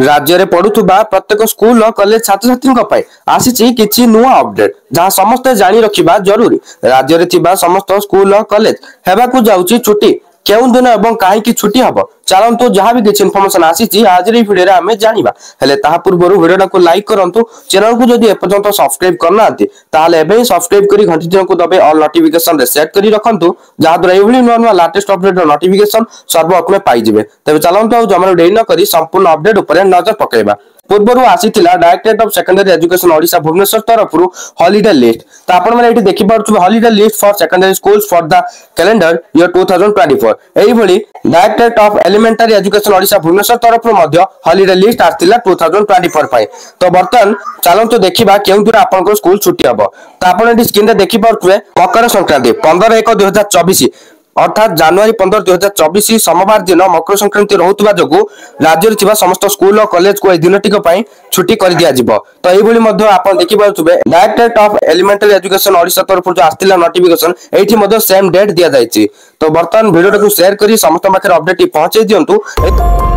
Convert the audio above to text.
राज्य में पढ़ुवा प्रत्येक स्कूल कॉलेज छात्र छात्री आसी किसी नुआ अपडेट जहाँ समस्ते जानी रखा जरूरी। राज्य में समस्त स्कूल कॉलेज हेबाकु जाउची छुट्टी केउ दिन एवं कहीं छुट्टी हम चलतु जहाँ भी किसी इनफर्मेशन आसी आज भिडियो आम जाना हेले पूर्व भिडियो को लाइक करूँ। चैनल को जदि एपर्यंत सब्सक्राइब करना ताले सब्सक्राइब कर घंटी को दबे ऑल नोटिफिकेशन सेट कर रखु जहाद्वारा ये नुआ नुआ लेटेस्ट अपडेट नोटिफिकेशन सर्वप्रथमे पाइबे। तेज चलतु जमार डेरी न करी संपूर्ण अपडेट उपर नजर पकेबा। पूर्व आसीथिला directorate of secondary education Odisha Bhubaneswar तरफ हॉलिडे लिस्ट तो आपण माने एठी देखि पारछु holiday list for secondary schools for the calendar year 2024 एही भली directorate of elementary education Odisha Bhubaneswar तरफ मध्य हॉलिडे लिस्ट आस्तिला 2024 पई। तो बर्तन चलंतु देखिबा केउ दूर आपनको स्कूल छुट्टी हबो। तो आपण एठी स्क्रीन रे देखि पारछुए मकर संक्रांति 15/1/2024 अर्थात जनवरी 15 2024 सोमवार दिन मकर संक्रांति रोहुतबा जगु राज्य में समस्त स्कूल और कॉलेज को दिन टिक छुट्टी कर दिया जिवो। तो एभली मध्ये आपण देखि पाउछबे directorate of elementary education Odisha तरफ जो आस्तिला नोटिफिकेशन एठी मध्ये सेम डेट दिया जायछि। तो बर्तमान वीडियो को शेयर करी समस्त पाखे अपडेट पहुंचे दियंतु।